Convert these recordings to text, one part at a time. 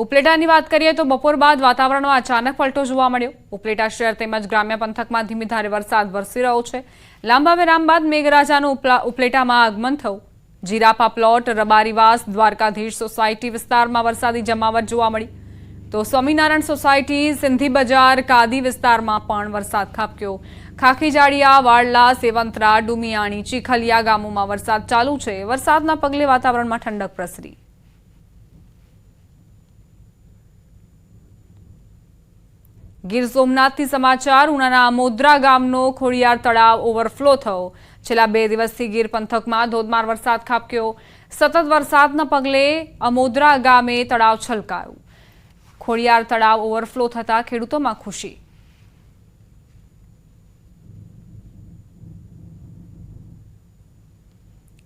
ઉપલેટાની વાત કરીએ તો બપોર બાદ વાતાવરણમાં અચાનક પલટો જોવા મળ્યો। ઉપલેટા શહેર તેમજ ગ્રામ્ય પંથકમાં ધીમી ધારે વરસાદ વરસી રહ્યો છે। લાંબા વિરામ બાદ મેઘરાજાનું ઉપલેટામાં આગમન થયું। જીરાપા પ્લોટ, રબારીવાસ, દ્વારકાધીશ સોસાયટી વિસ્તારમાં વરસાદી જમાવટ જોવા મળી તો સ્વામિનારાયણ સોસાયટી, સિંધી બજાર, કાદી વિસ્તારમાં પણ વરસાદ ખાબક્યો। ખાખીજાડિયા, વાડલા, સેવંતરા, ડુમિયાણી, ચીખલિયા ગામોમાં વરસાદ ચાલુ છે। વરસાદના પગલે વાતાવરણમાં ઠંડક પ્રસરી। ગીર સોમનાથથી સમાચાર। ઉનાના આમોદરા ગામનો ખોડિયાર તળાવ ઓવરફ્લો થયો। છેલ્લા 2 દિવસથી ગીર પંથકમાં ધોધમાર વરસાદ ખાબક્યો। સતત વરસાદના પગલે આમોદરા ગામે તળાવ છલકાયું। ખોડિયાર તળાવ ઓવરફ્લો થતા ખેડૂતોમાં ખુશી।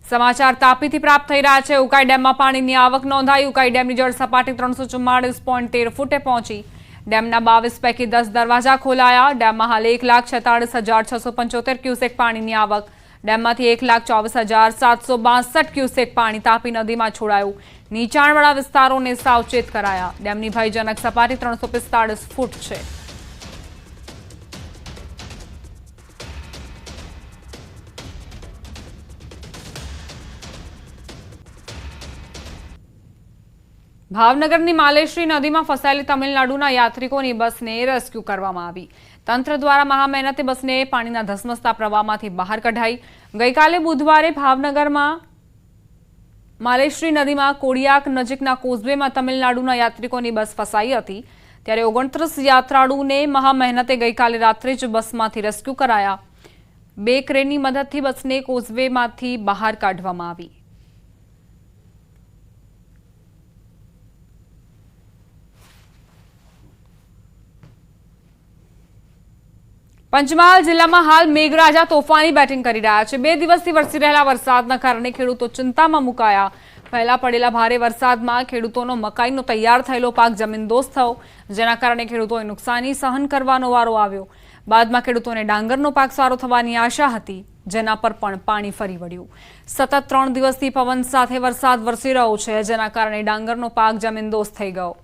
સમાચાર તાપીથી પ્રાપ્ત થઈ રહ્યા છે। ઉકાઈ ડેમમાં પાણીની આવક નોંધાઈ। ઉકાઈ ડેમની જળ સપાટી 344.13 ફૂટે પહોંચી। ડેમના 22 પૈકી 10 દરવાજા ખોલાયા। ડેમમાં હાલ 1,46,675 ક્યુસેક પાણીની આવક। ડેમમાંથી 1,24,762 ક્યુસેક પાણી તાપી નદીમાં છોડાયું। નીચાણવાળા વિસ્તારોને સાવચેત કરાયા। ડેમની ભયજનક સપાટી 345 ફૂટ છે। ભાવનગરની માલેશ્રી નદીમાં ફસાયેલી તમિલનાડુના યાત્રિકોની બસને રેસ્ક્યુ કરવામાં આવી। તંત્ર દ્વારા મહામહેનતે બસને પાણીના ધસમસતા પ્રવાહમાંથી બહાર કઢાઈ। ગઈકાલે બુધવારે ભાવનગરમાં માલેશ્રી નદીમાં કોડિયાક નજીકના કોઝવેમાં તમિલનાડુના યાત્રિકોની બસ ફસાઈ હતી। ત્યારે 29 યાત્રાળુઓને મહામહેનતે ગઈકાલે રાત્રે જ બસમાંથી રેસ્ક્યુ કરાયા। 2 ક્રેનની મદદથી બસને કોઝવેમાંથી બહાર કાઢવામાં આવી। પંચમહાલ જિલ્લામાં હાલ મેઘરાજા તોફાની બેટિંગ કરી રહ્યા છે। 2 દિવસથી વરસી રહેલા વરસાદના કારણે ખેડૂતો ચિંતામાં મુકાયા। પહેલા પડેલા ભારે વરસાદમાં ખેડૂતોનો મકાઈનો તૈયાર થયેલો પાક જમીનદોસ્ત થયો, જેના કારણે ખેડૂતોએ નુકસાની સહન કરવાનો વારો આવ્યો। બાદમાં ખેડૂતોને ડાંગરનો પાક સારો થવાની આશા હતી, જેના પર પણ પાણી ફરી વળ્યું। સતત 3 દિવસથી પવન સાથે વરસાદ વરસી રહ્યો છે, જેના કારણે ડાંગરનો પાક જમીનદોસ્ત થઈ ગયો।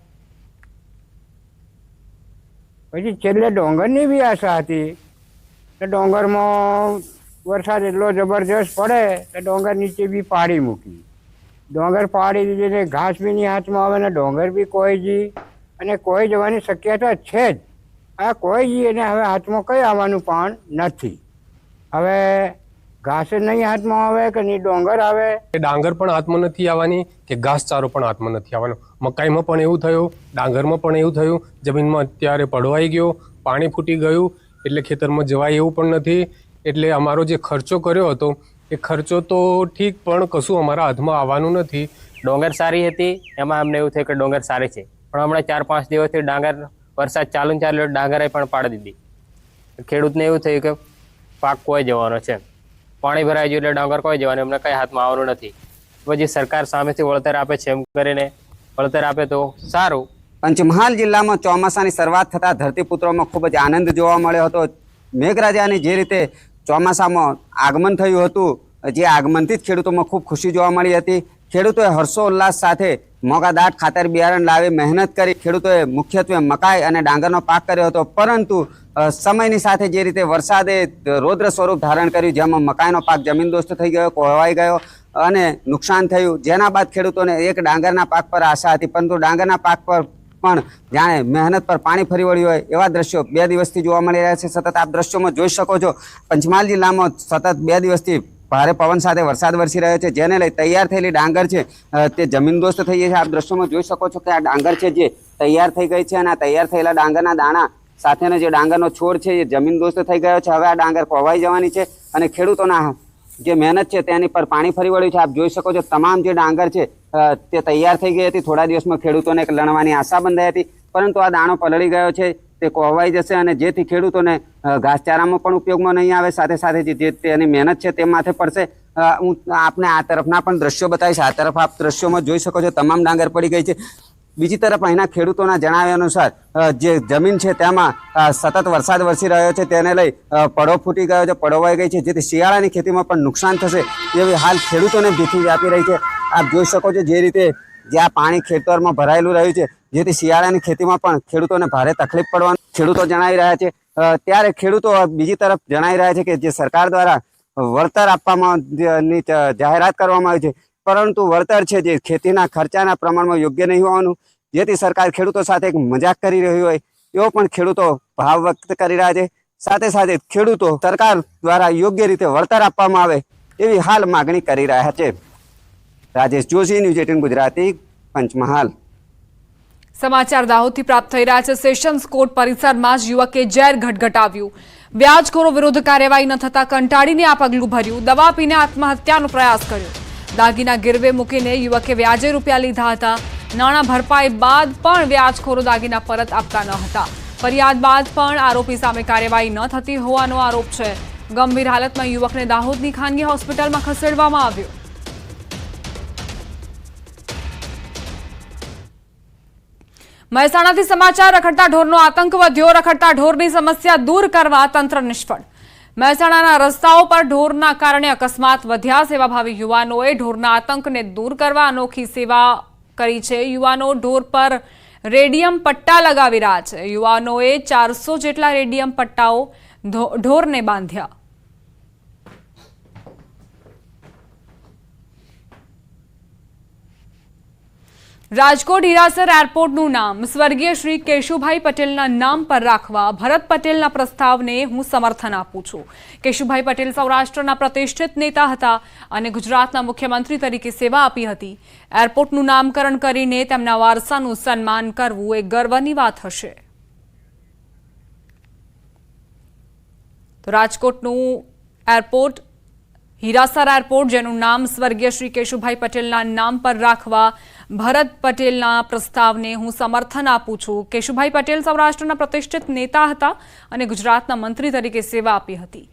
પછી છેલ્લે ડોંગરની બી આશા હતી કે ડોંગરમાં વરસાદ એટલો જબરજસ્ત પડે કે ડોંગર નીચે બી પાડી મૂકી। ડોંગર પાડી દીધી ને ઘાસ બી ની હાથમાં આવે ને ડોંગર બી કોઈ જી અને કોઈ જવાની શક્યતા છે જ। આ કોઈ જી એને હવે હાથમાં કંઈ આવવાનું પણ નથી। હવે ઘાસ નહીં હાથમાં આવે કે નહીં ડોંગર આવે। ડાંગર પણ હાથમાં નથી આવવાની કે ઘાસચારો પણ હાથમાં નથી આવવાનો। મકાઈમાં પણ એવું થયું, ડાંગરમાં પણ એવું થયું। જમીનમાં અત્યારે પડવાઈ ગયો, પાણી ફૂટી ગયું, એટલે ખેતરમાં જવાય એવું પણ નથી। એટલે અમારો જે ખર્ચો કર્યો હતો એ ખર્ચો તો ઠીક, પણ કશું અમારા હાથમાં આવવાનું નથી। ડોંગર સારી હતી, એમાં અમને એવું થયું કે ડોંગર સારી છે, પણ હમણાં 4-5 દિવસથી ડાંગર વરસાદ ચાલુ ડાંગરે પણ પાડી દીધી। ખેડૂતને એવું થયું કે પાક કોઈ જવાનો છે, પાણી ભરાઈ ગયું એટલે ડાંગર કોઈ જવાનું, એમને કંઈ હાથમાં આવવાનું નથી। પછી સરકાર સામેથી વળતર આપે છે, એમ કરીને વળતર આપે તો સારું। પંચમહાલ જિલ્લામાં ચોમાસાની શરૂઆત થતાં ધરતીપુત્રોમાં ખૂબ જ આનંદ જોવા મળ્યો હતો। મેઘરાજાની જે રીતે ચોમાસામાં આગમન થયું હતું, જે આગમનથી જ ખેડૂતોમાં ખૂબ ખુશી જોવા મળી હતી। ખેડૂતોએ હર્ષોલ્લાસ સાથે મોંઘાદાટ ખાતર બિયારણ લાવી મહેનત કરી ખેડૂતોએ મુખ્યત્વે મકાઈ અને ડાંગરનો પાક કર્યો હતો। પરંતુ સમયની સાથે જે રીતે વરસાદે રૌદ્ર સ્વરૂપ ધારણ કર્યું, જેમાં મકાઈનો પાક જમીનદોસ્ત થઈ ગયો, કોહવાઈ ગયો અને નુકસાન થયું। જેના બાદ ખેડૂતોને એક ડાંગરના પાક પર આશા હતી, પરંતુ ડાંગરના પાક પર પણ જાણે મહેનત પર પાણી ફરી વળ્યું હોય એવા દ્રશ્યો 2 દિવસથી જોવા મળી રહ્યા છે। સતત આપ દ્રશ્યોમાં જોઈ શકો છો, પંચમહાલ જિલ્લામાં સતત 2 દિવસથી ભારે પવન સાથે વરસાદ વરસી રહ્યો છે, જેને લઈ તૈયાર થયેલી ડાંગર છે તે જમીનદોસ્ત થઈ ગઈ છે। આપ દ્રશ્યોમાં જોઈ શકો છો કે આ ડાંગર છે જે તૈયાર થઈ ગઈ છે, અને આ તૈયાર થયેલા ડાંગરના દાણા સાથેનો જે ડાંગરનો છોડ છે એ જમીનદોસ્ત થઈ ગયો છે। હવે આ ડાંગર કોવાઈ જવાની છે અને ખેડૂતોના જે મહેનત છે તેની પર પાણી ફરી વળ્યું છે। આપ જોઈ શકો છો તમામ જે ડાંગર છે તે તૈયાર થઈ ગઈ હતી। થોડા દિવસમાં ખેડૂતોને એક લણવાની આશા બંધાઈ હતી, પરંતુ આ દાણો પલળી ગયો છે, તે કોહવાઈ જશે અને જેથી ખેડૂતોને ઘાસચારામાં પણ ઉપયોગમાં નહીં આવે, સાથે સાથે જે તેની મહેનત છે તે માથે પડશે। હું આપને આ તરફના પણ દ્રશ્યો બતાવીશ। આ તરફ આપ દ્રશ્યોમાં જોઈ શકો છો તમામ ડાંગર પડી ગઈ છે। બીજી તરફ અહીંના ખેડૂતોના જણાવ્યા અનુસાર જે જમીન છે તેમાં સતત વરસાદ વરસી રહ્યો છે, તેને લઈ પડો ફૂટી ગયો છે, પડોવાઈ ગઈ છે, જેથી શિયાળાની ખેતીમાં પણ નુકસાન થશે એવી હાલ ખેડૂતોને ભીતિ વ્યાપી રહી છે। આપ જોઈ શકો છો જે રીતે જ્યાં પાણી ખેતરમાં ભરાયેલું રહ્યું છે જેથી શિયાળાની ખેતીમાં પણ ખેડૂતોને ભારે તકલીફ પડવાનું ખેડૂતો જણાવી રહ્યા છે। ત્યારે ખેડૂતો બીજી તરફ જણાવી રહ્યા છે કે જે સરકાર દ્વારા વળતર આપવામાં ની જાહેરાત કરવામાં આવી છે, પરંતુ વળતર છે જે ખેતીના ખર્ચાના પ્રમાણમાં યોગ્ય નહીં હોવાનું, જેથી સરકાર ખેડૂતો સાથે એક મજાક કરી રહી હોય એવો પણ ખેડૂતો ભાવ વ્યક્ત કરી રહ્યા છે। સાથે સાથે ખેડૂતો સરકાર દ્વારા યોગ્ય રીતે વળતર આપવામાં આવે એવી હાલ માગણી કરી રહ્યા છે। રાજેશ જોશી, ન્યૂઝ 18 ગુજરાતી, પંચમહાલ। સમાચાર દાહોદથી પ્રાપ્ત થઈ રહ્યા છે। સેશન્સ કોર્ટ પરિસરમાં જ યુવકે ઝેર ગટગટાવ્યું। વ્યાજખોરો વિરુદ્ધ કાર્યવાહી ન થતા કંટાળીને આ પગલું ભર્યું। દવા પીને આત્મહત્યાનો પ્રયાસ કર્યો। દાગીના ગીરવે મૂકીને યુવકે વ્યાજે રૂપિયા લીધા હતા। નાણાં ભરપાઈ બાદ પણ વ્યાજખોરો દાગીના પરત આપતા ન હતા। ફરિયાદ બાદ પણ આરોપી સામે કાર્યવાહી ન થતી હોવાનો આરોપ છે। ગંભીર હાલતમાં યુવકને દાહોદની ખાનગી હોસ્પિટલમાં ખસેડવામાં આવ્યો। મહેસાણાથી સમાચાર। રખડતા ઢોરનો આતંક વધ્યો। રખડતા ઢોરની સમસ્યા દૂર કરવા તંત્ર નિષ્ફળ। મહેસાણાના રસ્તાઓ પર ઢોરના કારણે અકસ્માત વધ્યા। સેવાભાવી યુવાનોએ ઢોરના આતંકને દૂર કરવા અનોખી સેવા કરી છે। યુવાનો ઢોર પર રેડિયમ પટ્ટા લગાવી રહ્યા છે। યુવાનોએ 400 જેટલા રેડિયમ પટ્ટાઓ ઢોરને બાંધ્યા। રાજકોટ હીરાસર એરપોર્ટનું નામ સ્વર્ગીય શ્રી કેશુભાઈ પટેલના નામ પર રાખવા ભરત પટેલના પ્રસ્તાવને હું સમર્થન આપું છું। કેશુભાઈ પટેલ સૌરાષ્ટ્રના પ્રતિષ્ઠિત નેતા હતા અને ગુજરાતના મુખ્યમંત્રી તરીકે સેવા આપી હતી। એરપોર્ટનું નામકરણ કરીને તેમના વારસાનું સન્માન કરવું એ ગર્વની વાત હશે। તો રાજકોટનું એરપોર્ટ હીરાસર એરપોર્ટ, જેનું નામ સ્વર્ગીય શ્રી કેશુભાઈ પટેલના નામ પર રાખવા ભરત પટેલના પ્રસ્તાવને હું સમર્થન આપું છું। કેશુભાઈ પટેલ સૌરાષ્ટ્રના પ્રતિષ્ઠિત નેતા હતા અને ગુજરાતના મંત્રી તરીકે સેવા આપી હતી।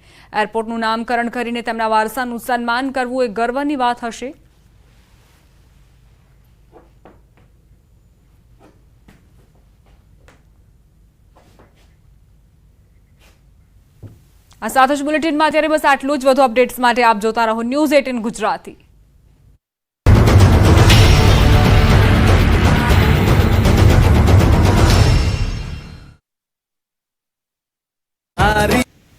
એરપોર્ટનું નામકરણ કરીને તેમના વારસાનું સન્માન કરવું એ ગર્વની વાત હશે। આ સાથે જ બુલેટિનમાં અત્યારે બસ આટલું જ। વધુ અપડેટ્સ માટે આપ જોતા રહો ન્યૂઝ 18 ગુજરાતી।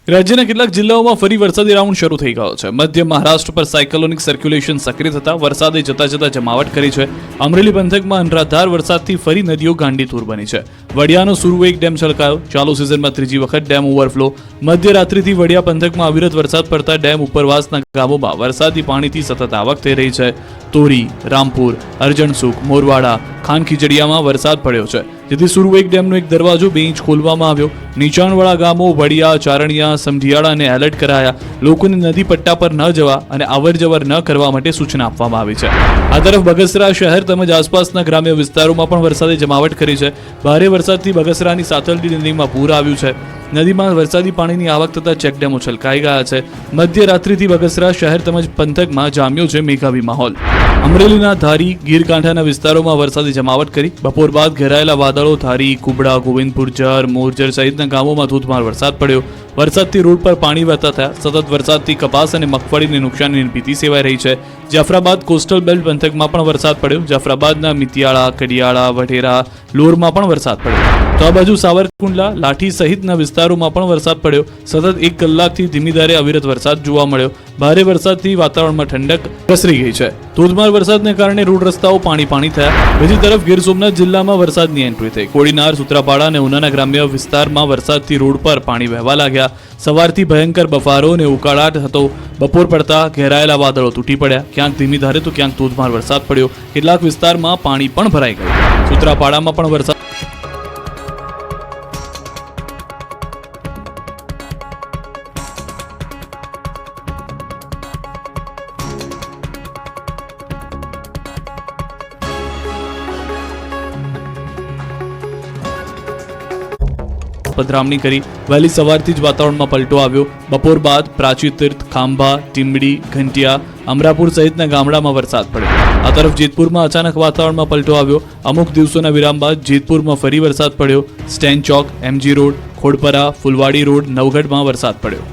રાજ્યના કેટલાક જિલ્લાઓમાં ફરી વરસાદી રાઉન્ડ શરૂ થઈ ગયો છે। મધ્ય મહારાષ્ટ્ર પર સાયક્લોનિક સર્ક્યુલેશન સક્રિય થતા વરસાદે જતા જતા જમાવટ કરી છે। અમરેલી પંથકમાં અનરાધાર વરસાદથી ફરી નદીઓ ગાંડીતુર બની છે। વડિયાનો સુરવેગ ડેમ છલકાયો। ચાલુ સિઝનમાં ત્રીજી વખત ડેમ ઓવરફ્લો। મધ્યરાત્રિથી વડિયા પંથકમાં અવિરત વરસાદ પડતા ડેમ ઉપરવાસના ગામોમાં વરસાદી પાણીથી સતત આવક થઈ રહી છે। તોરી, રામપુર, અરજણસુખ, મોરવાડા, ખાનખીજડીયામાં વરસાદ પડ્યો છે, જેથી સુરવેગ ડેમનો એક દરવાજો 2 ઇંચ ખોલવામાં આવ્યો। નીચાણવાળા ગામો વડિયા, ચારણિયા, સમઢિયાળાને એલર્ટ કરાયા। લોકોને નદી પટ્ટા પર ન જવા અને અવરજવર ન કરવા માટે સૂચના આપવામાં આવી છે। આ તરફ બગસરા શહેર તેમજ આસપાસના ગ્રામ્ય વિસ્તારોમાં પણ વરસાદે જમાવટ કરી છે। ભારે વરસાદથી બગસરાની સાતલડી નદીમાં પૂર આવ્યું છે। નદીમાં વરસાદી પાણીની આવક થતા ચેકડેમો છલકાઈ ગયા છે। મધ્યરાત્રિથી બગસરા શહેર તેમજ પંથકમાં જામ્યો છે મેઘાવી માહોલ। અમરેલીના ધારી, ગીરકાંઠાના વિસ્તારોમાં વરસાદી જમાવટ કરી। બપોર બાદ ઘેરાયેલા વાદળો ધારી, કુબડા, ગોવિંદપુર, જર, મોરજર સહિતના ગામોમાં ધોધમાર વરસાદ પડ્યો। વરસાદથી રોડ પર પાણી વહેતા થયા। સતત વરસાદથી કપાસ અને મગફળીને નુકસાનીની ભીતિ સેવાઈ રહી છે। જાફરાબાદ કોસ્ટલ બેલ્ટ પંથકમાં પણ વરસાદ પડ્યો। જાફરાબાદના મિતિયાળા, કડિયાળા, વઢેરા, લોરમાં પણ વરસાદ પડ્યો। તો આ બાજુ સાવરકુંડલા, લાઠી સહિતના વિસ્તારોમાં પણ વરસાદ પડ્યો। સતત 1 કલાકથી ધીમી ધારે અવિરત વરસાદ જોવા મળ્યો। ભારે વરસાદથી વાતાવરણમાં ઠંડક પ્રસરી ગઈ છે। ધોધમાર વરસાદને કારણે રોડ રસ્તાઓ પાણી થયા। બીજી તરફ ગીર સોમનાથ જિલ્લામાં વરસાદની એન્ટ્રી થઈ। કોડીનાર, સૂત્રાપાડા અને ઉનાના ગ્રામ્ય વિસ્તારમાં વરસાદથી રોડ પર પાણી વહેવા લાગ્યા। સવારથી ભયંકર બફારો અને ઉકાળાટ હતો। બપોર પડતા ઘેરાયેલા વાદળો તૂટી પડ્યા। ક્યાંક ધીમી ધારે તો ક્યાંક ધોધમાર વરસાદ પડ્યો। કેટલાક વિસ્તારમાં પાણી પણ ભરાઈ ગયું। સૂત્રાપાડામાં પણ વરસાદ પધરામણી કરી। વહેલી સવારથી જ વાતાવરણમાં પલટો આવ્યો। બપોર બાદ પ્રાચી તીર્થ, ખાંભા, ટીમડી, ઘંટિયા, અમરાપુર સહિતના ગામડામાં વરસાદ પડ્યો। આ તરફ જેતપુરમાં અચાનક વાતાવરણમાં પલટો આવ્યો। અમુક દિવસોના વિરામ બાદ જેતપુરમાં ફરી વરસાદ પડ્યો। સ્ટેન ચોક, MG રોડ, ખોડપરા, ફુલવાડી રોડ, નવગઢમાં વરસાદ પડ્યો।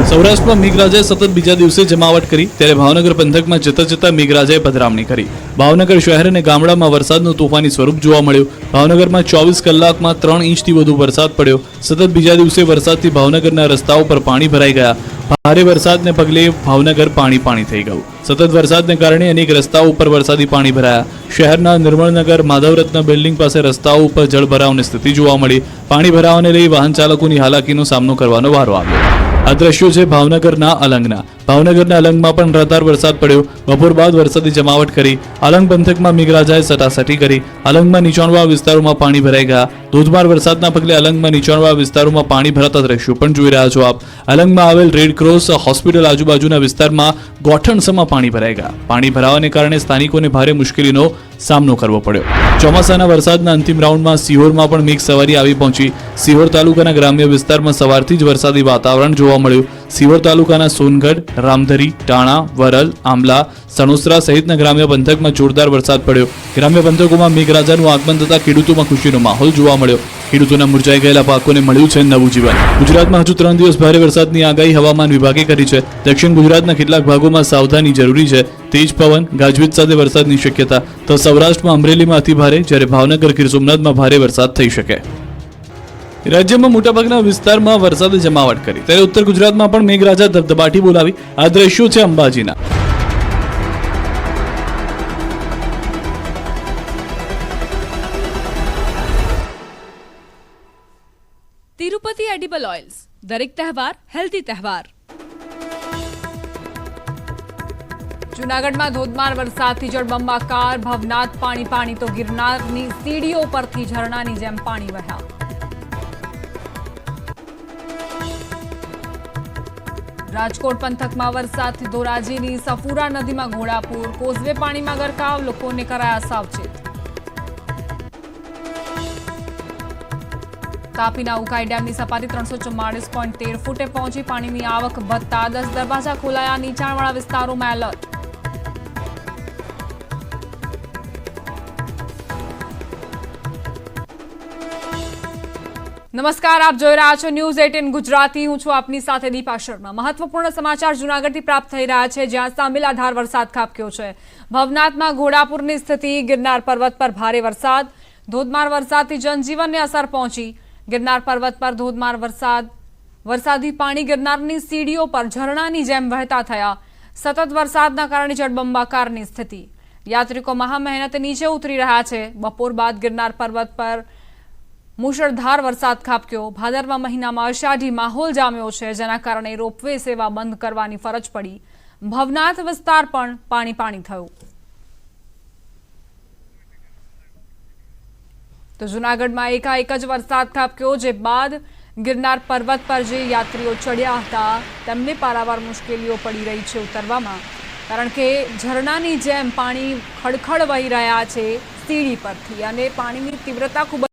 સૌરાષ્ટ્રમાં મેઘરાજાએ સતત બીજા દિવસે જમાવટ કરી ત્યારે ભાવનગર પંથકમાં જતા જતા મેઘરાજાએ પધરામણી કરી. ભાવનગર શહેર અને ગામડામાં વરસાદનું તોફાની સ્વરૂપ જોવા મળ્યું. ભાવનગરમાં 24 કલાકમાં 3 ઇંચથી વધુ વરસાદ પડ્યો. સતત બીજા દિવસે વરસાદથી ભાવનગરના રસ્તાઓ પર પાણી ભરાઈ ગયા. ભારે વરસાદને પગલે ભાવનગર પાણી થઈ ગયું. સતત વરસાદને કારણે અનેક રસ્તાઓ ઉપર વરસાદી પાણી ભરાયા. શહેરના નિર્મળનગર માધવરત્ન બિલ્ડિંગ પાસે રસ્તાઓ ઉપર જળભરાવની સ્થિતિ જોવા મળી. પાણી ભરાવાને લઈ વાહન ચાલકોની હાલાકીનો સામનો કરવાનો વારો આવ્યો. આ દ્રશ્યો છે ભાવનગરના અલંગના. ભાવનગરના અલંગમાં પણ રતાર વરસાદ પડ્યો. બપોર બાદ વરસાદી જમાવટ કરી. અલંગ પંથકમાં મેઘરાજાએ સટાસટી કરી. અલંગમાં નીચાણવાળા વિસ્તારોમાં પાણી ભરાઈ ગયા. ધોધમાર વરસાદના પગલે અલંગમાં નીચાણવાળા વિસ્તારોમાં પાણી ભરાતા દ્રશ્યો પણ જોઈ રહ્યા છો આપ. અલંગમાં આવેલ રેડ ક્રોસ હોસ્પિટલ આજુબાજુના વિસ્તારમાં ગોઠણસમાં પાણી ભરાઈ ગયા. પાણી ભરાવાને કારણે સ્થાનિકોને ભારે મુશ્કેલીનો સામનો કરવો પડ્યો. ચોમાસાના વરસાદના અંતિમ રાઉન્ડમાં સિહોરમાં પણ મેઘ સવારી આવી પહોંચી. સિહોર તાલુકાના ગ્રામ્ય વિસ્તારમાં સવારથી જ વરસાદી વાતાવરણ જોવા મળ્યું. સિહોર તાલુકાના સોનગઢ, રામધરી, ટાણા, વરલ, આંબલા, સણોસરા સહિતના ગ્રામ્ય પંથકમાં જોરદાર વરસાદ પડ્યો. ગ્રામ્ય પંથકોમાં મેઘરાજાનું આગમન થતા ખેડૂતોમાં ખુશીનો માહોલ જોવા મળ્યો. ખેડૂતોના મુરઝાઈ ગયેલા પાકોને મળ્યું છે નવું જીવન. ગુજરાતમાં હજુ 3 દિવસ ભારે વરસાદની આગાહી હવામાન વિભાગે કરી છે. દક્ષિણ ગુજરાતના કેટલાક ભાગોમાં સાવધાની જરૂરી છે. તેજ પવન, ગાજવીજ સાથે વરસાદની શક્યતા. તો સૌરાષ્ટ્રમાં અમરેલીમાં અતિભારે જ્યારે ભાવનગર, ગીર સોમનાથમાં ભારે વરસાદ થઈ શકે. રાજ્યમાં મોટાભાગના વિસ્તારમાં વરસાદે જમાવટ કરી ત્યારે ઉત્તર ગુજરાતમાં પણ મેઘરાજા ધબધબાટી બોલાવી. આ દ્રશ્યો છે અંબાજીના. તિરુપતિ એડિબલ ઓઇલ્સ, દરેક તહેવાર હેલ્ધી તહેવાર. જૂનાગઢમાં ધોધમાર વરસાદથી જળબંબાકાર. ભવનાથ પાણી તો ગિરનારની સીડીઓ પરથી ઝરણાની જેમ પાણી વહ્યા. રાજકોટ પંથકમાં વરસાદથી ધોરાજીની સફુરા નદીમાં ઘોડાપૂર. કોઝવે પાણીમાં ગરકાવ, લોકોને કરાયા સાવચેત. તાપીના ઉકાઈ ડેમની સપાટી 344.13 ફૂટે પહોંચી. પાણીની આવક વધતા 10 દરવાજા ખોલાયા. નીચાણવાળા વિસ્તારોમાં એલર્ટ. નમસ્કાર, આપ જોઈ રહ્યા છો ન્યૂઝ 18 ગુજરાતી. હું છું આપની સાથે દીપા શર્મા. મહત્વપૂર્ણ સમાચાર જૂનાગઢથી પ્રાપ્ત થઈ રહ્યા છે, જ્યાં સામેલાધાર વરસાદ ખાબક્યો છે. ભવનાથમાં ઘોડાપુરની સ્થિતિ. ગિરનાર પર્વત પર ભારે વરસાદ. ધોધમાર વરસાદથી જનજીવનને અસર પહોંચી. ગિરનાર પર્વત પર ધોધમાર વરસાદી પાણી ગિરનારની સીડીઓ પર ઝરણાની જેમ વહેતા થયા. સતત વરસાદના કારણે જળબંબાકારની સ્થિતિ. યાત્રિકો મહા મહેનતે નીચે ઉતરી રહ્યા છે. બપોર બાદ ગિરનાર પર્વત પર મુશળધાર વરસાદ ખાબક્યો. ભાદરવા મહિનામાં અષાઢી માહોલ જામ્યો છે, જેના કારણે રોપવે સેવા બંધ કરવાની ફરજ પડી. ભવનાથ વિસ્તાર પણ પાણી થયું. તો જૂનાગઢમાં એકાએક જ વરસાદ ખાબક્યો, જે બાદ ગિરનાર પર્વત પર જે યાત્રીઓ ચડ્યા હતા તેમને પારાવાર મુશ્કેલીઓ પડી રહી છે ઉતરવામાં, કારણ કે ઝરણાની જેમ પાણી ખડખડ વહી રહ્યા છે સીડી પરથી અને પાણીની તીવ્રતા ખૂબ